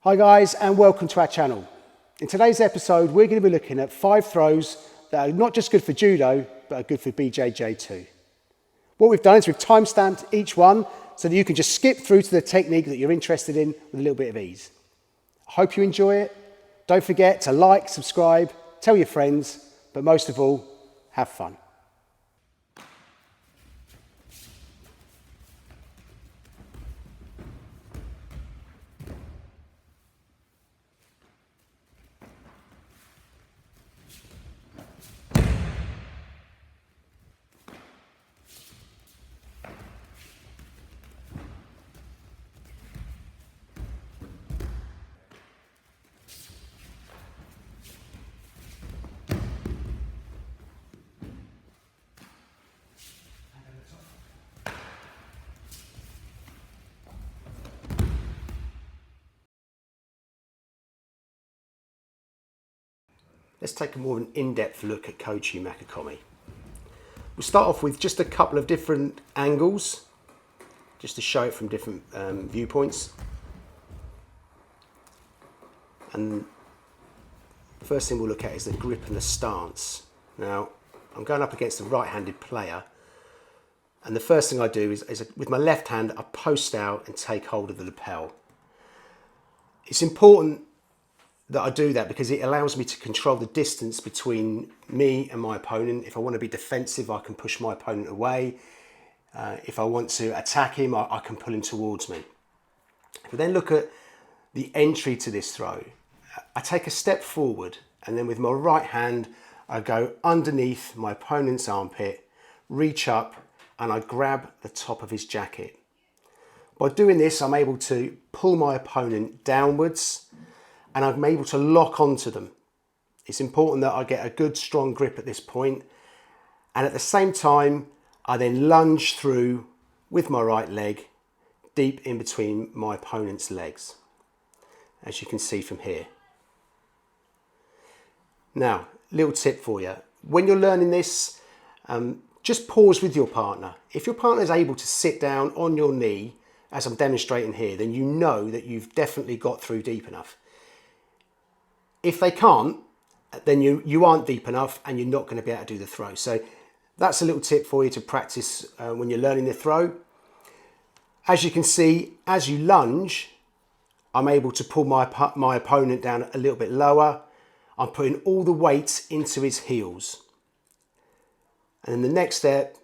Hi guys, and welcome to our channel. In today's episode, we're going to be looking at 5 throws that are not just good for Judo, but are good for BJJ too. What we've done is we've time-stamped each one so that you can just skip through to the technique that you're interested in with a little bit of ease. I hope you enjoy it. Don't forget to like, subscribe, tell your friends, but most of all, have fun. Let's take a more of an in-depth look at Ko-Uchi-Makikomi. We'll start off with just a couple of different angles, just to show it from different viewpoints. And the first thing we'll look at is the grip and the stance. Now, I'm going up against a right-handed player, and the first thing I do is with my left hand, I post out and take hold of the lapel. It's important that I do that because it allows me to control the distance between me and my opponent. If I want to be defensive, I can push my opponent away. If I want to attack him, I can pull him towards me. If we then look at the entry to this throw, I take a step forward, and then with my right hand, I go underneath my opponent's armpit, reach up, and I grab the top of his jacket. By doing this, I'm able to pull my opponent downwards, and I'm able to lock onto them. It's important that I get a good strong grip at this point, and at the same time I then lunge through with my right leg deep in between my opponent's legs, as you can see from here. Now, little tip for you: when you're learning this, just pause with your partner. If your partner is able to sit down on your knee as I'm demonstrating here, then you know that you've definitely got through deep enough. If they can't, then you aren't deep enough and you're not going to be able to do the throw. So that's a little tip for you to practice when you're learning the throw. As you can see, as you lunge, I'm able to pull my opponent down a little bit lower. I'm putting all the weight into his heels. And then the next step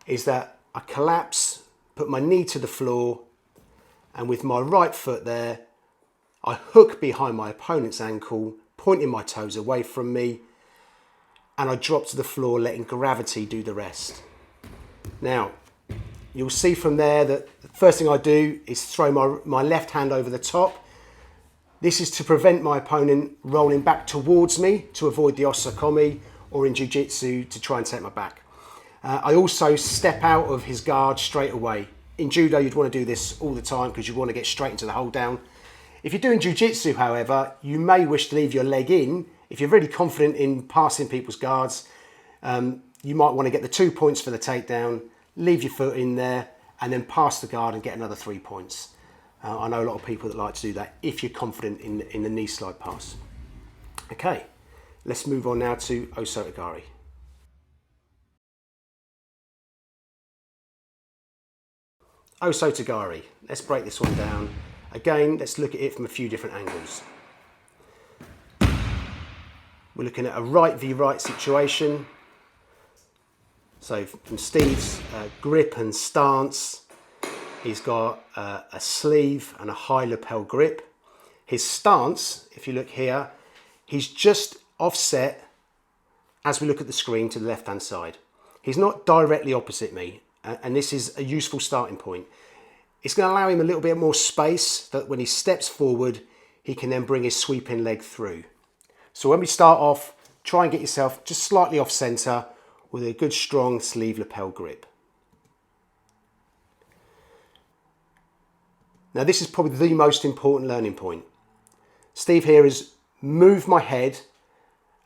is that I collapse, put my knee to the floor, and with my right foot there, I hook behind my opponent's ankle, pointing my toes away from me, and I drop to the floor, letting gravity do the rest. Now, you'll see from there that the first thing I do is throw my left hand over the top. This is to prevent my opponent rolling back towards me to avoid the osakomi, or in jiu-jitsu to try and take my back. I also step out of his guard straight away. In judo, you'd want to do this all the time because you want to get straight into the hold down. If you're doing jiu-jitsu, however, you may wish to leave your leg in. If you're really confident in passing people's guards, you might want to get the 2 points for the takedown, leave your foot in there, and then pass the guard and get another 3 points. I know a lot of people that like to do that if you're confident in the knee slide pass. Okay, let's move on now to O-Soto-Gari. O-Soto-Gari, let's break this one down. Again, let's look at it from a few different angles. We're looking at a right v right situation. So from Steve's grip and stance, he's got a sleeve and a high lapel grip. His stance, if you look here, he's just offset as we look at the screen to the left hand side. He's not directly opposite me, and this is a useful starting point. It's going to allow him a little bit more space that when he steps forward, he can then bring his sweeping leg through. So when we start off, try and get yourself just slightly off center with a good strong sleeve lapel grip. Now this is probably the most important learning point. Steve here has moved my head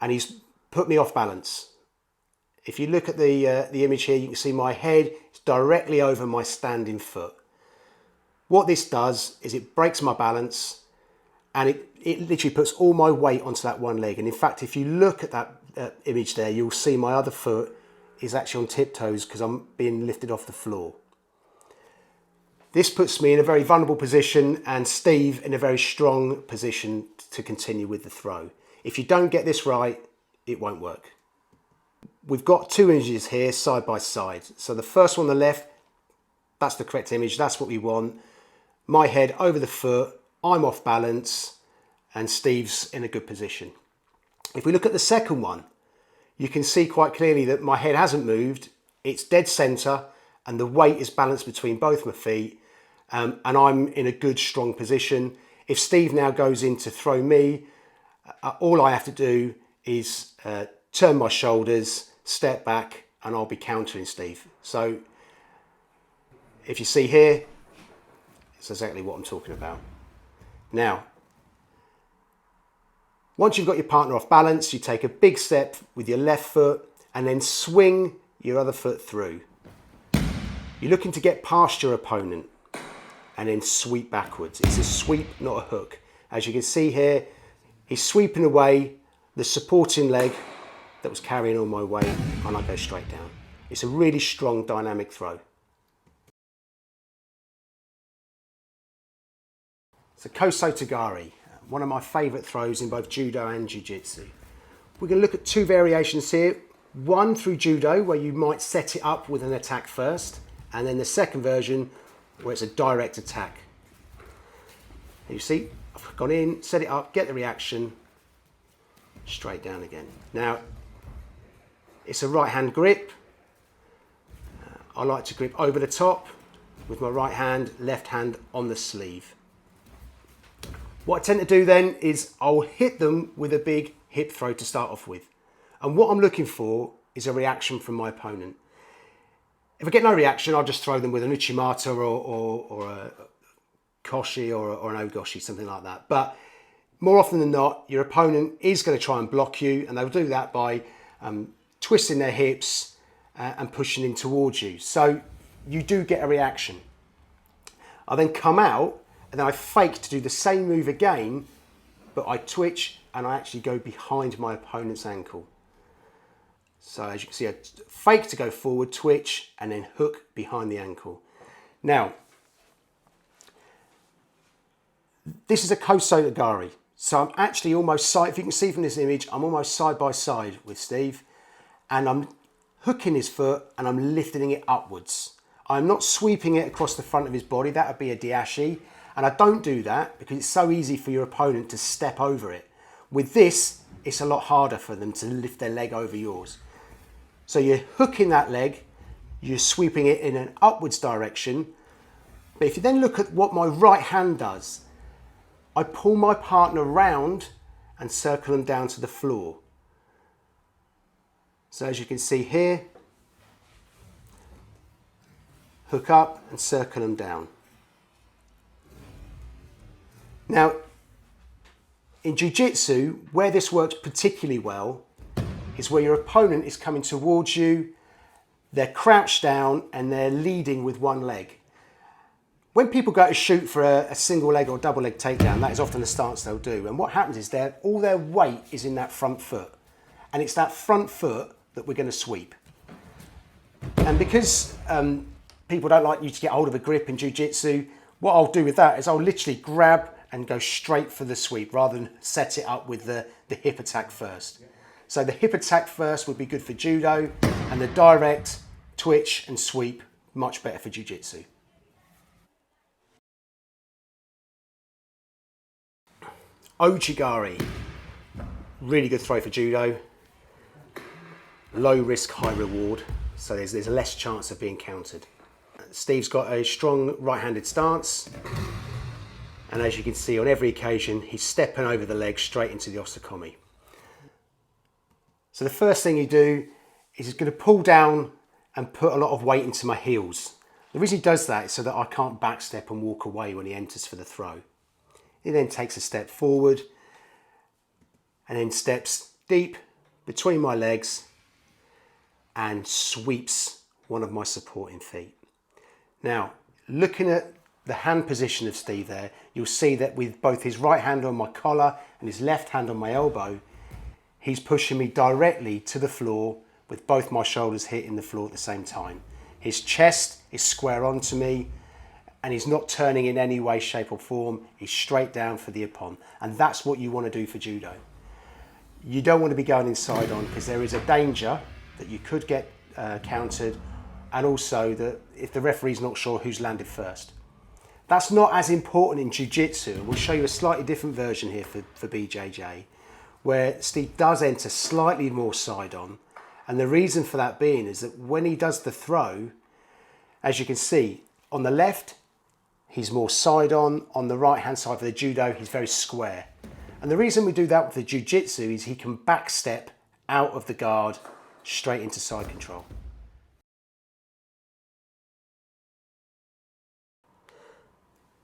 and he's put me off balance. If you look at the image here, you can see my head is directly over my standing foot. What this does is it breaks my balance, and it literally puts all my weight onto that one leg. And in fact, if you look at that image there, you'll see my other foot is actually on tiptoes because I'm being lifted off the floor. This puts me in a very vulnerable position and Steve in a very strong position to continue with the throw. If you don't get this right, it won't work. We've got two images here side by side. So the first one on the left, that's the correct image, that's what we want. My head over the foot, I'm off balance, and Steve's in a good position. If we look at the second one, you can see quite clearly that my head hasn't moved, it's dead center, and the weight is balanced between both my feet, and I'm in a good, strong position. If Steve now goes in to throw me, all I have to do is turn my shoulders, step back, and I'll be countering Steve. So if you see here, it's exactly what I'm talking about. Now, once you've got your partner off balance, you take a big step with your left foot and then swing your other foot through. You're looking to get past your opponent and then sweep backwards. It's a sweep, not a hook. As you can see here, he's sweeping away the supporting leg that was carrying all my weight, and I go straight down. It's a really strong dynamic throw. So Ko-Soto-Gari, one of my favourite throws in both Judo and Jiu-Jitsu. We're going to look at two variations here. One through Judo, where you might set it up with an attack first, and then the second version, where it's a direct attack. And you see, I've gone in, set it up, get the reaction, straight down again. Now, it's a right hand grip. I like to grip over the top with my right hand, left hand on the sleeve. What I tend to do then is I'll hit them with a big hip throw to start off with. And what I'm looking for is a reaction from my opponent. If I get no reaction, I'll just throw them with an Uchimata or a Koshi or an Ogoshi, something like that. But more often than not, your opponent is going to try and block you, and they'll do that by twisting their hips and pushing in towards you. So you do get a reaction. I then come out and then I fake to do the same move again, but I twitch and I actually go behind my opponent's ankle. So as you can see, I fake to go forward, twitch, and then hook behind the ankle. Now, this is a Ko-Soto-Gari. So I'm actually almost side, if you can see from this image, I'm almost side by side with Steve, and I'm hooking his foot and I'm lifting it upwards. I'm not sweeping it across the front of his body, that would be a diashi, and I don't do that because it's so easy for your opponent to step over it. With this, it's a lot harder for them to lift their leg over yours. So you're hooking that leg, you're sweeping it in an upwards direction, but if you then look at what my right hand does, I pull my partner round and circle them down to the floor. So as you can see here, hook up and circle them down. Now, in Jiu-Jitsu, where this works particularly well is where your opponent is coming towards you, they're crouched down and they're leading with one leg. When people go to shoot for a single leg or double leg takedown, that is often the stance they'll do. And what happens is all their weight is in that front foot. And it's that front foot that we're going to sweep. And because people don't like you to get hold of a grip in Jiu-Jitsu, what I'll do with that is I'll literally grab and go straight for the sweep rather than set it up with the hip attack first. So the hip attack first would be good for Judo, and the direct twitch and sweep much better for Jiu-Jitsu. O-Uchi-Gari, really good throw for Judo. Low risk, high reward, so there's less chance of being countered. Steve's got a strong right-handed stance, and as you can see on every occasion, he's stepping over the leg straight into the osakomi. So the first thing you do is he's going to pull down and put a lot of weight into my heels. The reason he does that is so that I can't backstep and walk away when he enters for the throw. He then takes a step forward and then steps deep between my legs and sweeps one of my supporting feet. Now, looking at the hand position of Steve there, you'll see that with both his right hand on my collar and his left hand on my elbow, he's pushing me directly to the floor with both my shoulders hitting the floor at the same time. His chest is square onto me and he's not turning in any way, shape or form. He's straight down for the ippon. And that's what you want to do for judo. You don't want to be going inside on because there is a danger that you could get countered, and also that if the referee's not sure who's landed first. That's not as important in jiu-jitsu. We'll show you a slightly different version here for BJJ, where Steve does enter slightly more side on. And the reason for that being is that when he does the throw, as you can see, on the left, he's more side on the right hand side for the judo, he's very square. And the reason we do that with the jiu-jitsu is he can back step out of the guard straight into side control.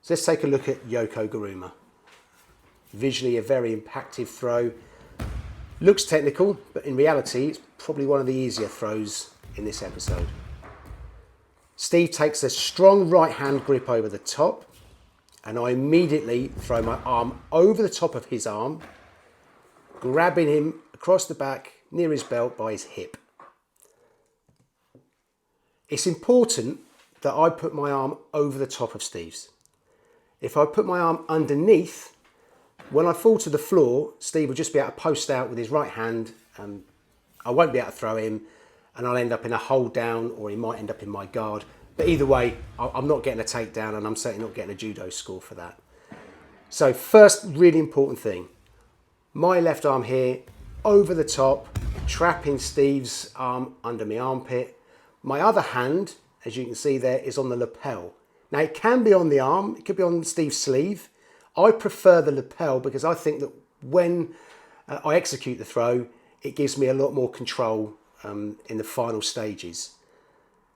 So let's take a look at Yoko-Guruma. Visually a very impactful throw. Looks technical, but in reality it's probably one of the easier throws in this episode. Steve takes a strong right hand grip over the top, and I immediately throw my arm over the top of his arm, grabbing him across the back near his belt by his hip. It's important that I put my arm over the top of Steve's. If I put my arm underneath, when I fall to the floor, Steve will just be able to post out with his right hand. I won't be able to throw him and I'll end up in a hold down, or he might end up in my guard. But either way, I'm not getting a takedown, and I'm certainly not getting a judo score for that. So first really important thing, my left arm here over the top, trapping Steve's arm under my armpit. My other hand, as you can see there, is on the lapel. Now it can be on the arm, it could be on Steve's sleeve. I prefer the lapel because I think that when I execute the throw, it gives me a lot more control in the final stages.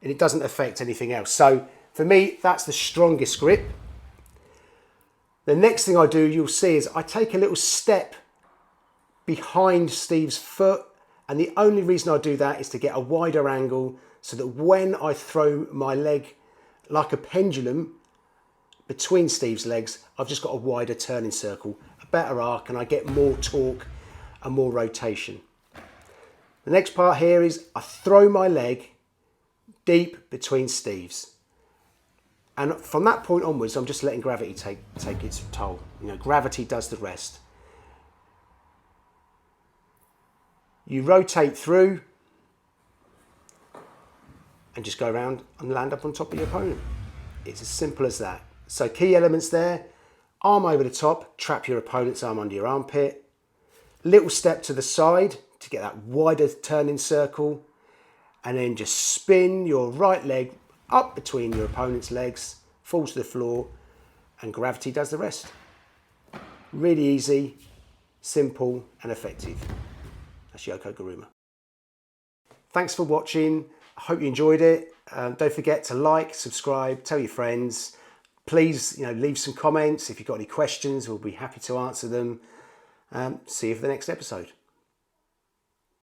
And it doesn't affect anything else. So for me, that's the strongest grip. The next thing I do, you'll see, is I take a little step behind Steve's foot. And the only reason I do that is to get a wider angle so that when I throw my leg like a pendulum between Steve's legs, I've just got a wider turning circle, a better arc, and I get more torque and more rotation. The next part here is I throw my leg deep between Steve's. And from that point onwards, I'm just letting gravity take its toll. You know, gravity does the rest. You rotate through and just go around and land up on top of your opponent. It's as simple as that. So key elements there: arm over the top, trap your opponent's arm under your armpit, little step to the side to get that wider turning circle, and then just spin your right leg up between your opponent's legs, falls to the floor, and gravity does the rest. Really easy, simple and effective. That's Yoko-Guruma. Thanks for watching. I hope you enjoyed it. Don't forget to like, subscribe, tell your friends. Please, leave some comments. If you've got any questions, we'll be happy to answer them. See you for the next episode.